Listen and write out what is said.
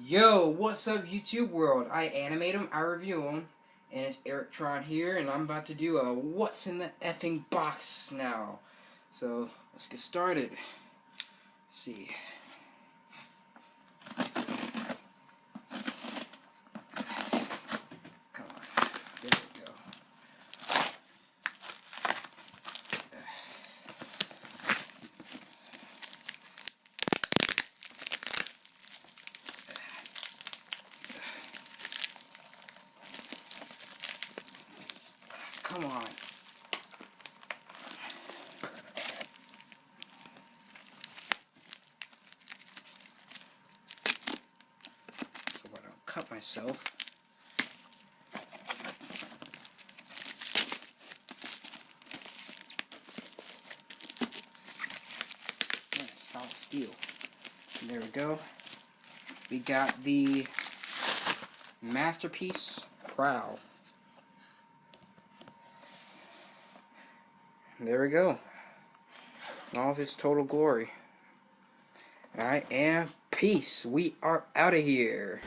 Yo, what's up YouTube world? I animate them, I review them, and it's Tron here, and I'm about to do a what's in the effing box now. So, let's get started. Let's see. Come on. There we go. Come on. So I don't cut myself. Solid steel. And there we go. We got the Masterpiece Prowl. There we go. All of his total glory. Alright, and peace. We are out of here.